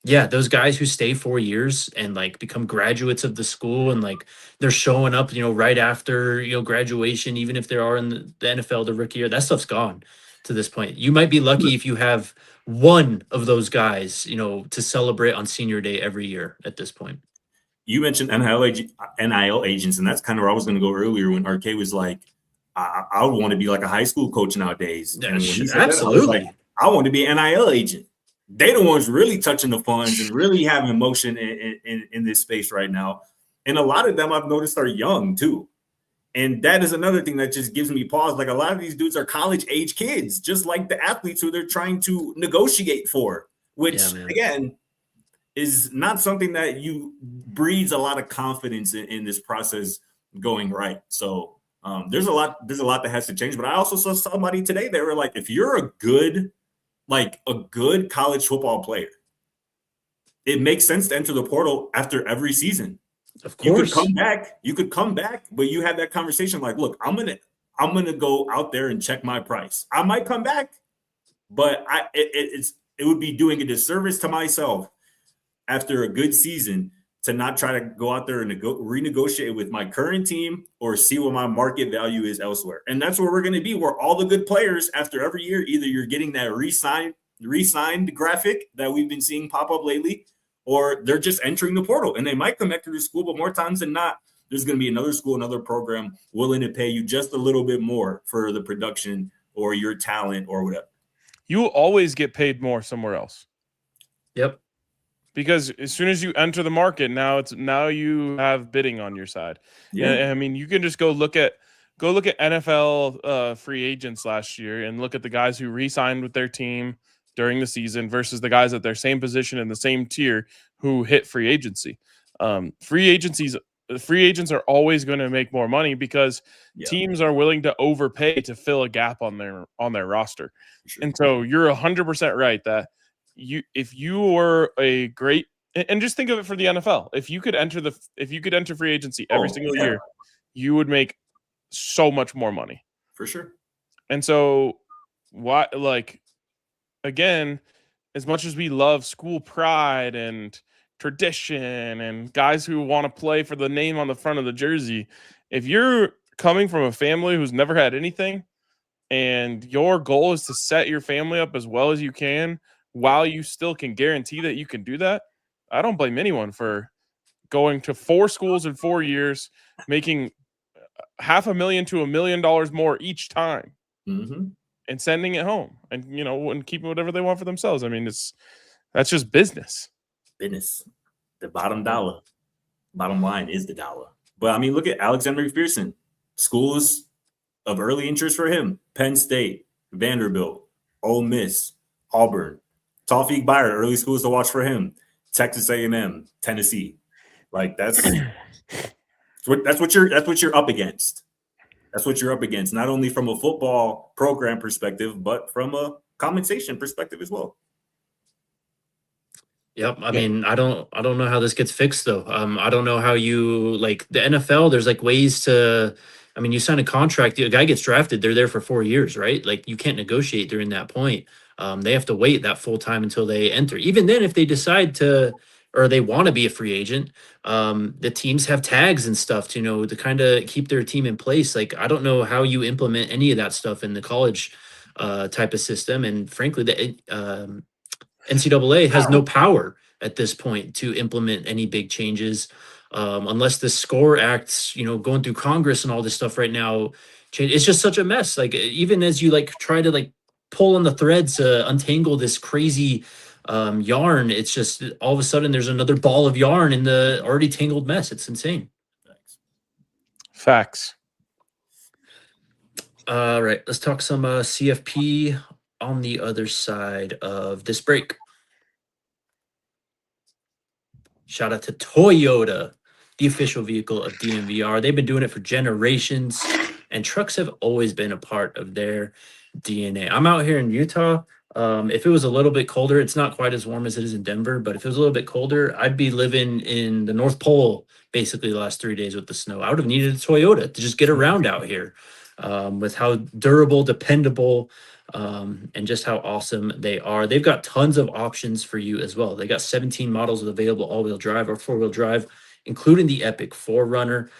yeah, those guys who stay 4 years and like become graduates of the school, and like they're showing up, right after, graduation, even if they are in the NFL the rookie year, that stuff's gone to this point. You might be lucky if you have one of those guys, to celebrate on senior day every year at this point. You mentioned NIL agents, and that's kind of where I was going to go earlier when RK was like, I would want to be like a high school coach nowadays. And when he said absolutely. That, I want to be an NIL agent. They the ones really touching the funds and really having motion in this space right now. And a lot of them I've noticed are young too. And that is another thing that just gives me pause. Like a lot of these dudes are college age kids, just like the athletes who they're trying to negotiate for, which again is not something that breeds a lot of confidence in this process going right. So there's a lot that has to change. But I also saw somebody today, they were like, if you're a good college football player, it makes sense to enter the portal after every season. Of course. You could come back, but you had that conversation like, look, I'm gonna go out there and check my price. I might come back, but it would be doing a disservice to myself after a good season to not try to go out there and renegotiate with my current team or see what my market value is elsewhere. And that's where we're going to be, where all the good players after every year, either you're getting that re-signed graphic that we've been seeing pop up lately, or they're just entering the portal and they might come back to the school, but more times than not, there's going to be another school, another program willing to pay you just a little bit more for the production or your talent or whatever. You will always get paid more somewhere else. Yep. Because as soon as you enter the market, now you have bidding on your side. Yeah, and, I mean, you can just go look at NFL free agents last year and look at the guys who re-signed with their team during the season versus the guys at their same position in the same tier who hit free agency. Free agents are always going to make more money because teams are willing to overpay to fill a gap on their roster. Sure. And so you're 100% right that if you were a great, and just think of it for the NFL, if you could enter free agency every single year, you would make so much more money for sure. And so again, as much as we love school pride and tradition and guys who want to play for the name on the front of the jersey, if you're coming from a family who's never had anything and your goal is to set your family up as well as you can while you still can guarantee that you can do that, I don't blame anyone for going to 4 schools in 4 years, making $500,000 to $1 million more each time, and sending it home, and and keeping whatever they want for themselves. I mean, that's just business. Business. The bottom line is the dollar. But I mean, look at Alexander McPherson. Schools of early interest for him: Penn State, Vanderbilt, Ole Miss, Auburn. Tawfiq Byard, early schools to watch for him: Texas A&M, Tennessee. Like that's what you're up against. That's what you're up against, not only from a football program perspective, but from a compensation perspective as well. Yep. I mean, I don't know how this gets fixed though. I don't know how you, like the NFL, there's like ways to, I mean, you sign a contract, a guy gets drafted, they're there for 4 years, right? Like you can't negotiate during that point. They have to wait that full time until they enter. Even then, if they decide to or they want to be a free agent. The teams have tags and stuff to, to kind of keep their team in place. Like, I don't know how you implement any of that stuff in the college type of system. And frankly, the NCAA has no power at this point to implement any big changes, unless the SCORE Act's, going through Congress and all this stuff right now. It's just such a mess. Like, even as you try to pull on the threads to untangle this crazy yarn, it's just all of a sudden there's another ball of yarn in the already tangled mess. It's insane. Facts. All right, let's talk some CFP on the other side of this break. Shout out to Toyota, the official vehicle of DNVR. They've been doing it for generations, and trucks have always been a part of their DNA. I'm out here in Utah. If it was a little bit colder, it's not quite as warm as it is in Denver, but if it was a little bit colder, I'd be living in the North Pole basically the last 3 days with the snow. I would have needed a Toyota to just get around out here, with how durable, dependable, and just how awesome they are. They've got tons of options for you as well. They got 17 models available all-wheel drive or four-wheel drive, including the Epic 4Runner.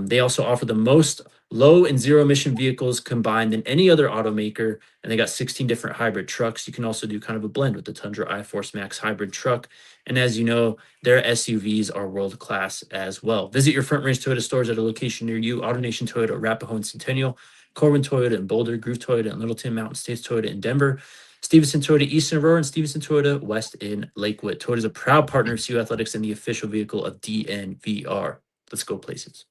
They also offer the most low and zero emission vehicles combined than any other automaker, and they got 16 different hybrid trucks. You can also do kind of a blend with the Tundra iForce Max hybrid truck. And as you know, their SUVs are world-class as well. Visit your Front Range Toyota stores at a location near you: AutoNation Toyota, Arapahoe and Centennial, Corbin Toyota in Boulder, Groove Toyota in Littleton, Mountain States Toyota in Denver, Stevenson Toyota East in Aurora, and Stevenson Toyota West in Lakewood. Toyota is a proud partner of CU Athletics and the official vehicle of DNVR. Let's go places.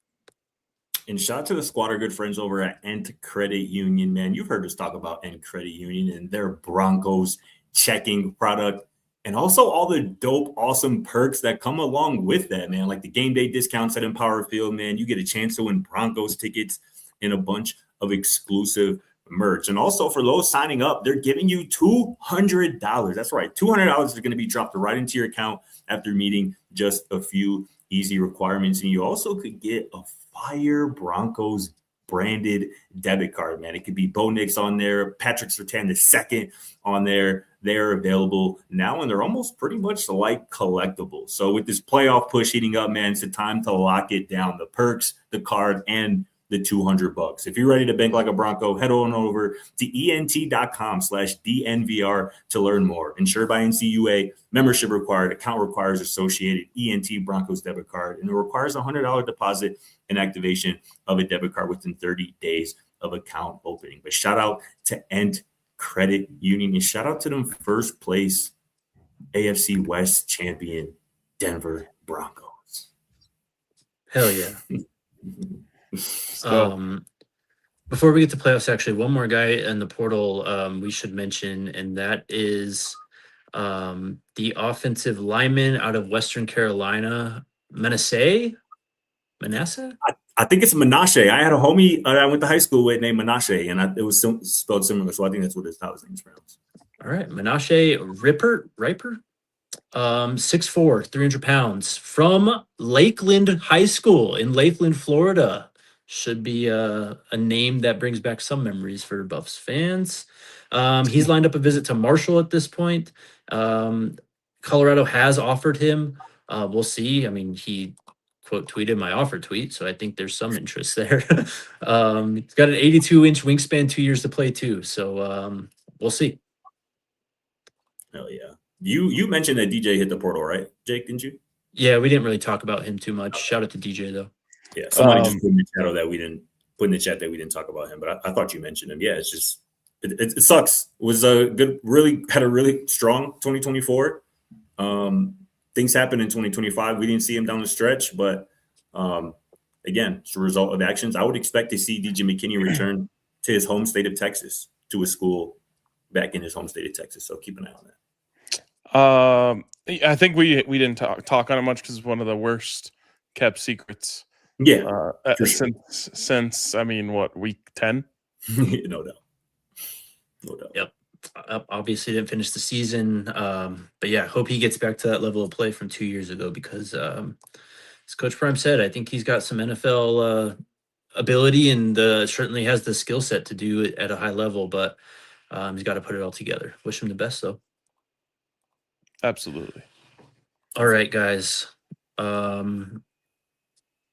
And shout out to the squad, our good friends over at Ent Credit Union, man. You've heard us talk about Ent Credit Union and their Broncos checking product, and also all the dope, awesome perks that come along with that, man. Like the game day discounts at Empower Field, man. You get a chance to win Broncos tickets and a bunch of exclusive merch. And also for those signing up, they're giving you $200. That's right. $200 is going to be dropped right into your account after meeting just a few easy requirements. And you also could get a Fire Broncos branded debit card, man. It could be Bo Nix on there, Patrick Surtain II on there. They're available now, and they're almost pretty much like collectibles. So with this playoff push heating up, man, it's the time to lock it down. The perks, the card, and the $200. If you're ready to bank like a Bronco, head on over to ent.com/DNVR to learn more. Insured by NCUA, membership required, account requires associated ENT Broncos debit card, and it requires a $100 deposit and activation of a debit card within 30 days of account opening. But shout out to Ent Credit Union, and shout out to them first place AFC West champion Denver Broncos. Hell yeah. Before we get to playoffs, actually, one more guy in the portal we should mention, and that is the offensive lineman out of Western Carolina, Manasseh. I think it's Menashe. I had a homie I went to high school with named Menashe, and it was spelled similar, so I think that's how his name's pronounced. All right, Menashe Riper, 6'4", 300 pounds, from Lakeland High School in Lakeland, Florida. Should be a name that brings back some memories for Buffs fans. He's lined up a visit to Marshall at this point. Colorado has offered him. We'll see. I mean, he quote tweeted my offer tweet, so I think there's some interest there. He's got an 82-inch wingspan, 2 years to play too. So we'll see. Hell yeah. You mentioned that DJ hit the portal, right, Jake, didn't you? Yeah, we didn't really talk about him too much. Shout out to DJ though. Yeah, somebody just put in the chat that we didn't talk about him, but I thought you mentioned him. Yeah, it's just it sucks. It was had a really strong 2024. Things happened in 2025. We didn't see him down the stretch, but again, it's a result of actions. I would expect to see DJ McKinney return to his home state of Texas, to a school back in his home state of Texas. So keep an eye on that. I think we didn't talk on it much because it's one of the worst kept secrets. Yeah, since I mean, what, week 10? No doubt. Yep. Obviously didn't finish the season, but yeah, hope he gets back to that level of play from 2 years ago, because as Coach Prime said, I think he's got some NFL ability and certainly has the skill set to do it at a high level, but he's got to put it all together. Wish him the best though. Absolutely. All right, guys.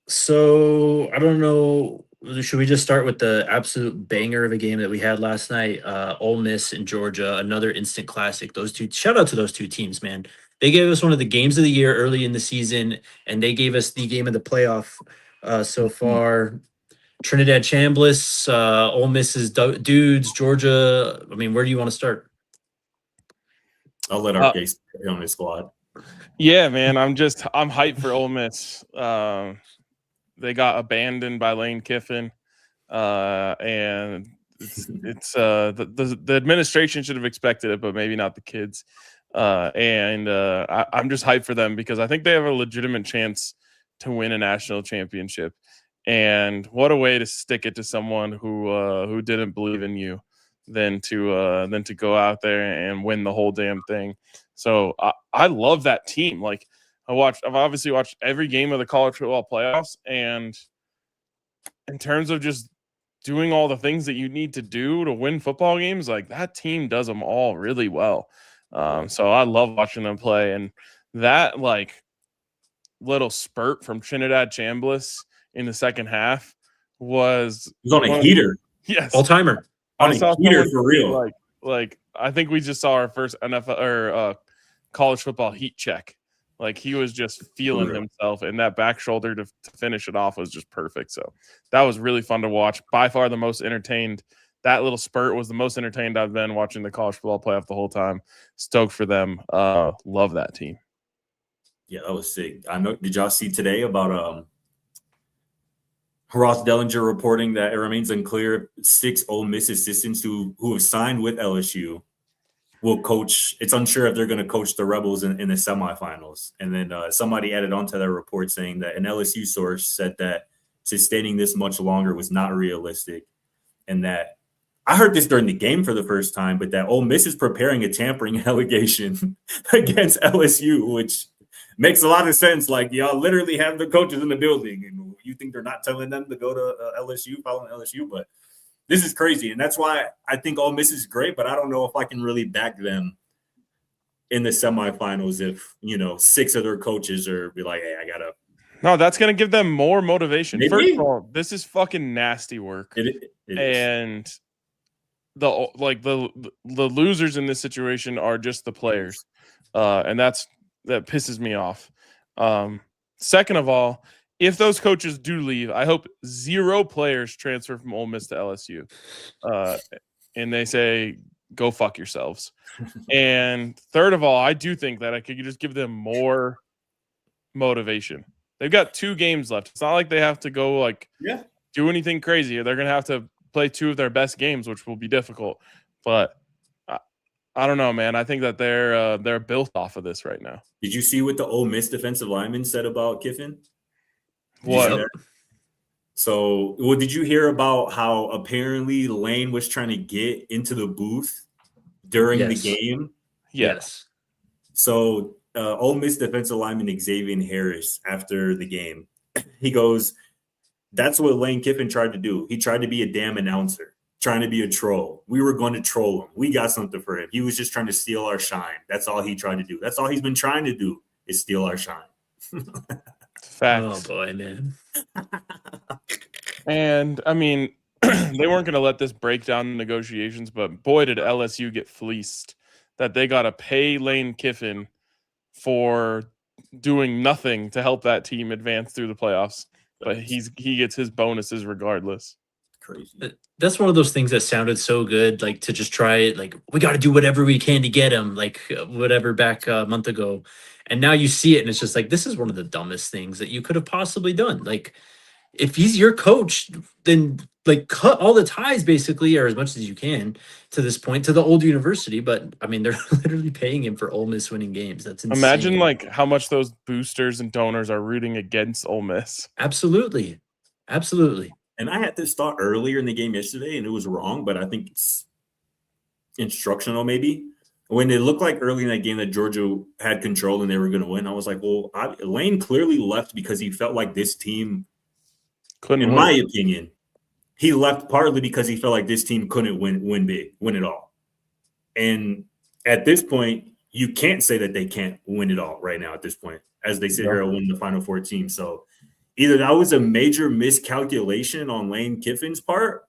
So I don't know. Should we just start with the absolute banger of a game that we had last night? Ole Miss and Georgia, another instant classic. Those two, shout out to those two teams, man. They gave us one of the games of the year early in the season, and they gave us the game of the playoff so far. Trinidad Chambliss, Ole Miss's dudes, Georgia. I mean, where do you want to start? I'll let our case on his squad. Yeah, man. I'm hyped for Ole Miss. They got abandoned by Lane Kiffin, and it's the administration should have expected it, but maybe not the kids. I'm just hyped for them because I think they have a legitimate chance to win a national championship. And what a way to stick it to someone who didn't believe in you than to go out there and win the whole damn thing. So I love that team. Like I've obviously watched every game of the college football playoffs, and in terms of just doing all the things that you need to do to win football games, like that team does them all really well. So I love watching them play, and that like little spurt from Trinidad Chambliss in the second half was on a heater. Yes, all timer on a heater for real. Like I think we just saw our first NFL or college football heat check. Like he was just feeling himself, and that back shoulder to finish it off was just perfect. So that was really fun to watch. By far the most entertained. That little spurt was the most entertained I've been watching the college football playoff the whole time. Stoked for them. Love that team. Yeah, that was sick. I know. Did y'all see today about Ross Dellinger reporting that it remains unclear 6 Ole Miss assistants who have signed with LSU will coach. It's unsure if they're going to coach the Rebels in the semifinals. And then somebody added onto that report saying that an LSU source said that sustaining this much longer was not realistic, and that I heard this during the game for the first time, but that Ole Miss is preparing a tampering allegation against LSU, which makes a lot of sense. Like, y'all literally have the coaches in the building, and you think they're not telling them to go to LSU, following LSU, but this is crazy. And that's why I think Ole Miss is great, but I don't know if I can really back them in the semifinals if, 6 of their coaches are be like, hey, I got to. No, that's going to give them more motivation. Maybe. First of all, this is fucking nasty work. It and the losers in this situation are just the players. And that pisses me off. Second of all, if those coaches do leave, I hope 0 players transfer from Ole Miss to LSU. And they say, go fuck yourselves. And third of all, I do think that I could just give them more motivation. They've got 2 games left. It's not like they have to go do anything crazy. They're going to have to play 2 of their best games, which will be difficult. But I don't know, man. I think that they're built off of this right now. Did you see what the Ole Miss defensive lineman said about Kiffin? What? So, did you hear about how apparently Lane was trying to get into the booth during the game? Yes. So, Ole Miss defensive lineman Xavier Harris, after the game, he goes, that's what Lane Kiffin tried to do. He tried to be a damn announcer, trying to be a troll. We were going to troll him. We got something for him. He was just trying to steal our shine. That's all he tried to do. That's all he's been trying to do, is steal our shine. Facts. Oh, boy, man. And, I mean, they weren't going to let this break down the negotiations, but boy, did LSU get fleeced that they got to pay Lane Kiffin for doing nothing to help that team advance through the playoffs. But he gets his bonuses regardless. Crazy. That's one of those things that sounded so good, like to just try it. Like, we got to do whatever we can to get him, like whatever back a month ago. And now you see it, and it's just like, this is one of the dumbest things that you could have possibly done. Like, if he's your coach, then like cut all the ties basically, or as much as you can to this point, to the old university. But I mean, they're literally paying him for Ole Miss winning games. That's insane. Imagine like how much those boosters and donors are rooting against Ole Miss. Absolutely. And I had this thought earlier in the game yesterday, and it was wrong, but I think it's instructional maybe. When it looked like early in that game that Georgia had control and they were going to win, I was like, well, Lane clearly left because he felt like this team couldn't win. In my opinion, he left partly because he felt like this team couldn't win big, win it all. And at this point, you can't say that they can't win it all right now at this point, as they sit here and win the Final Four team. So either that was a major miscalculation on Lane Kiffin's part,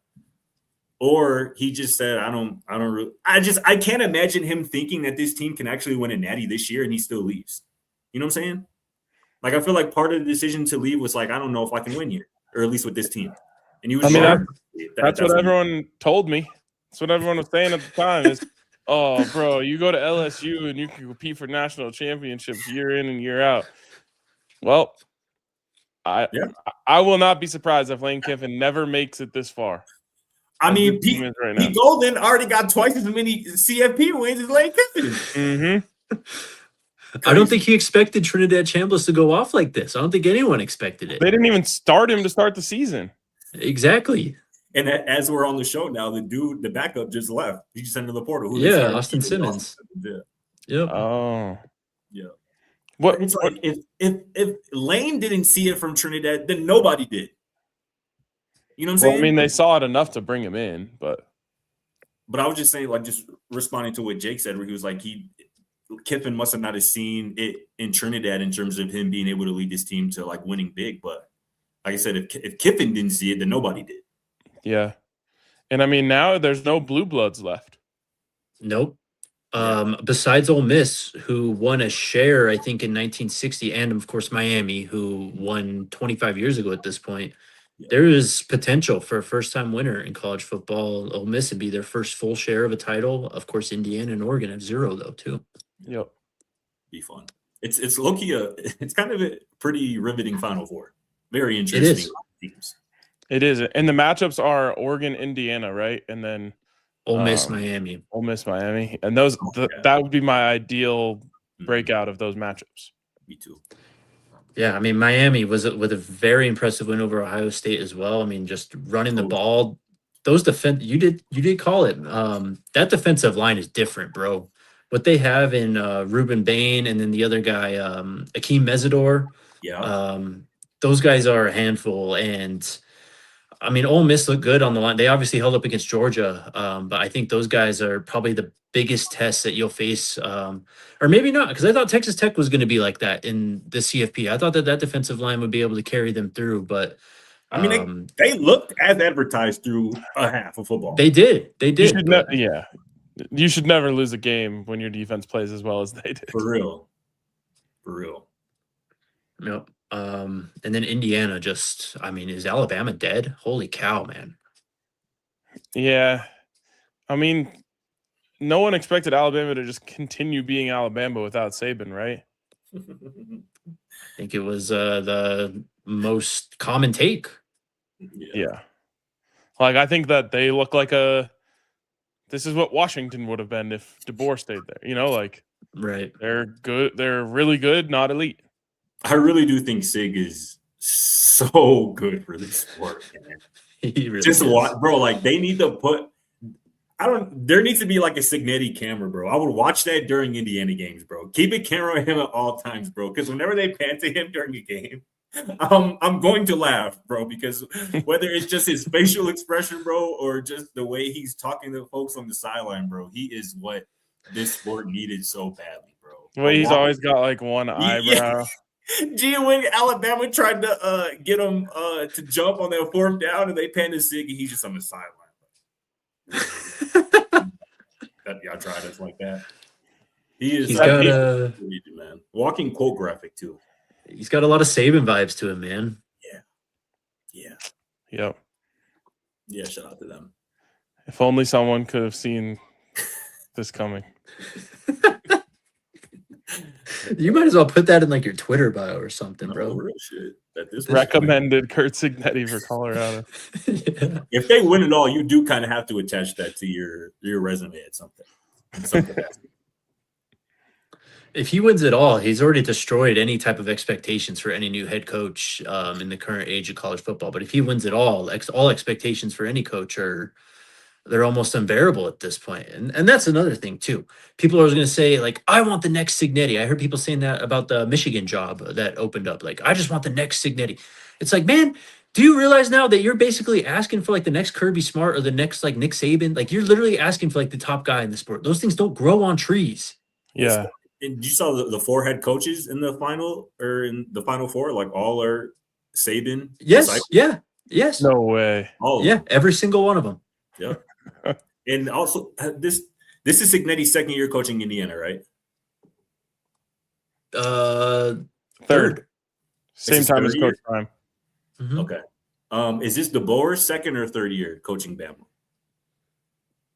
or he just said, I can't imagine him thinking that this team can actually win a natty this year and he still leaves. You know what I'm saying? Like, I feel like part of the decision to leave was like, I don't know if I can win here, or at least with this team. And he was that's what everyone told me. That's what everyone was saying at the time is, oh, bro, you go to LSU and you can compete for national championships year in and year out. Well, I will not be surprised if Lane Kiffin never makes it this far. I mean, Pete Golden already got twice as many CFP wins as Lane Kiffin. Mm-hmm. I don't think he expected Trinidad Chambliss to go off like this. I don't think anyone expected it. They didn't even start him to start the season. Exactly. And as we're on the show now, the backup just left. He just entered the portal. Austin Simmons. Yep. Oh. Yeah. It's like if Lane didn't see it from Trinidad, then nobody did. You know what I'm saying? I mean, they saw it enough to bring him in, but I was just saying, like, just responding to what Jake said, where he was like, Kiffin must have not have seen it in Trinidad in terms of him being able to lead this team to like winning big. But like I said, if Kiffin didn't see it, then nobody did. Yeah. And I mean, now there's no blue bloods left. Nope. Besides Ole Miss, who won a share, I think, in 1960, and of course Miami, who won 25 years ago at this point. There is potential for a first-time winner in college football. Ole Miss would be their first full share of a title. Of course, Indiana and Oregon have 0, though, too. Yep. Be fun. It's low-key it's kind of a pretty riveting Final Four. Very interesting teams. It is. And the matchups are Oregon, Indiana, right? And then Ole Miss, Miami. Ole Miss, Miami. And those that would be my ideal breakout of those matchups. Me too. Yeah, I mean, Miami was with a very impressive win over Ohio State as well. I mean, just running the ball. Those you did call it. That defensive line is different, bro. What they have in Ruben Bain and then the other guy, Akeem Mesidor. Yeah. Those guys are a handful. And I mean, Ole Miss looked good on the line. They obviously held up against Georgia, but I think those guys are probably the biggest test that you'll face, or maybe not, because I thought Texas Tech was going to be like that in the CFP. I thought that defensive line would be able to carry them through, but I mean, they looked as advertised through a half of football. They did. You should never lose a game when your defense plays as well as they did. For real. Yep. And then Indiana is Alabama dead? Holy cow, man. Yeah. I mean, no one expected Alabama to just continue being Alabama without Saban, right? I think it was the most common take. Yeah. Like, I think that they look like this is what Washington would have been if DeBoer stayed there. You know, like, right. They're good. They're really good, not elite. I really do think Sig is so good for this sport, man. He really just is. watch, bro. Like, they need to put. There needs to be like a Signetti camera, bro. I would watch that during Indiana games, bro. Keep a camera on him at all times, bro. Because whenever they pan to him during a game, I'm going to laugh, bro. Because whether it's just his facial expression, bro, or just the way he's talking to folks on the sideline, bro, he is what this sport needed so badly, bro. Well, he's always got like one eyebrow. Gee, when Alabama tried to get him to jump on their 4th down and they panned to Sig, and he's just on the sideline. Y'all tried us like that. He's got a man. Walking quote graphic too. He's got a lot of Saban vibes to him, man. Yep. Yeah, shout out to them. If only someone could have seen this coming. You might as well put that in like your Twitter bio or something, bro. Real shit. Recommended Kurt Signetti for Colorado. Yeah. If they win it all, you do kind of have to attach that to your resume at something. If he wins it all, he's already destroyed any type of expectations for any new head coach in the current age of college football. But if he wins it all expectations for any coach they're almost unbearable at this point. And that's another thing too. People are going to say, like, I want the next Signetti. I heard people saying that about the Michigan job that opened up. Like, I just want the next Signetti. It's like, man, do you realize now that you're basically asking for like the next Kirby Smart or the next like Nick Saban? Like, you're literally asking for like the top guy in the sport. Those things don't grow on trees. Yeah. And you saw the 4 head coaches in the final or in the Final Four, like all are Saban. Yes. disciples. Yeah. Yes. No way. All of Yeah. them. Every single one of them. Yeah. And also this is Signetti's second year coaching Indiana, right? Third. Same his time third as year? Coach Prime. Mhm. Okay. Is this DeBoer's second or third year coaching Bama?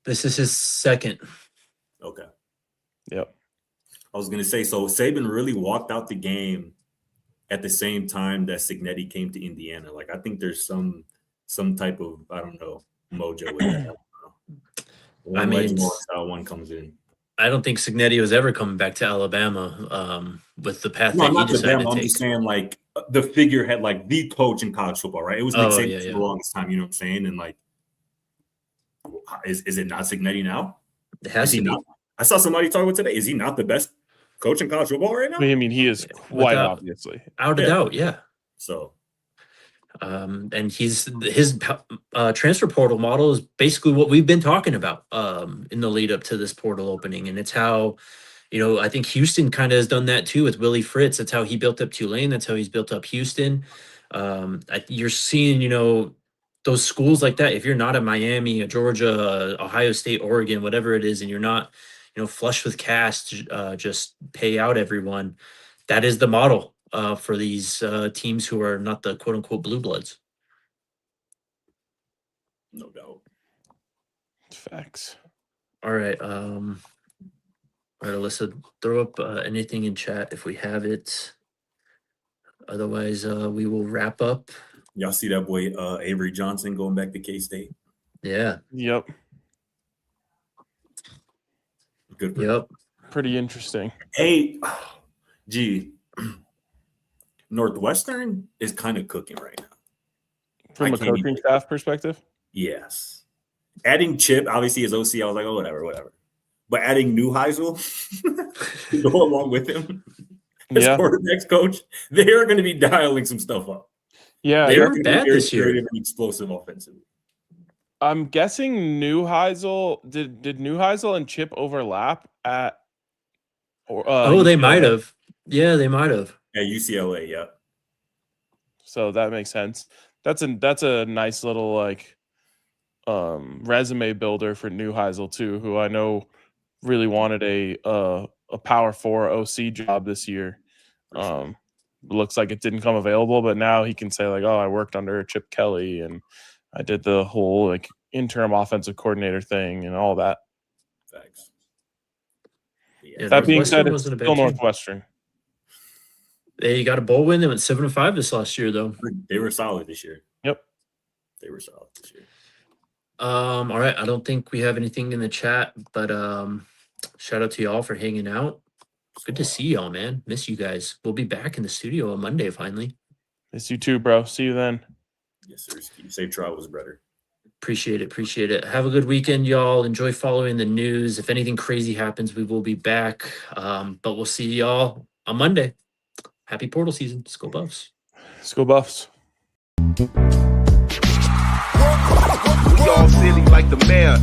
This is his second. Okay. Yep. I was gonna say, so Saban really walked out the game at the same time that Signetti came to Indiana. Like, I think there's some type of, I don't know, mojo with that. I don't know. One legend walks out, one comes in. I don't think Signetti was ever coming back to Alabama with the path No, that he not to decided them. to I'm take. just saying, like, the figurehead, like the coach in college football, right? It was Nick Saban yeah, for yeah. the longest time. You know what I'm saying? And like, is it not Signetti now? It has to be. Not? I saw somebody talk about today. Is he not the best coach in college football right now? I mean, he is quite Without- obviously. Out of doubt, yeah. So, And his transfer portal model is basically what we've been talking about in the lead up to this portal opening, and it's how, I think Houston kind of has done that too with Willie Fritz. That's how he built up Tulane. That's how he's built up Houston. You're seeing, those schools like that. If you're not a Miami, a Georgia, Ohio State, Oregon, whatever it is, and you're not, flush with cash to just pay out everyone, that is the model for these teams who are not the quote unquote blue bloods. no doubt. Facts. All right. All right, Alyssa, throw up anything in chat if we have it. Otherwise, we will wrap up. Y'all see that boy Avery Johnson going back to K-State? Yeah. Yep. Good for Yep. Pretty interesting. Hey, Northwestern is kind of cooking right now. From I a can't coaching even- staff perspective. Yes. Adding Chip, obviously, as OC, I was like, oh, whatever. But adding Neuheisel to go along with him as Yeah. quarterback's coach, they are going to be dialing some stuff up. Yeah. They They were are going to bad be very this year. creative and explosive offensively. I'm guessing Neuheisel did Neuheisel and Chip overlap at They UCLA? might have. Yeah, they might have. Yeah, UCLA, yeah. So that makes sense. That's a nice little resume builder for Neuheisel too, who I know really wanted a Power 4 OC job this year. Looks like it didn't come available, but now he can say like, oh, I worked under Chip Kelly and I did the whole like interim offensive coordinator thing and all that. Facts. Yeah, That being said, Northwestern it's wasn't a bad still team. Northwestern. They got a bowl win. They went 7-5 this last year, though. They were solid this year. Yep. They were solid this year. All right. I don't think we have anything in the chat, but shout out to y'all for hanging out. Good to see y'all, man. Miss you guys. We'll be back in the studio on Monday finally. Miss you too, bro. See you then. Yes, sir. Safe travels, brother. Appreciate it. Have a good weekend, y'all. Enjoy following the news. If anything crazy happens, we will be back. But we'll see y'all on Monday. Happy portal season. Let's go Buffs. Let's go Buffs. We all silly like the mayor.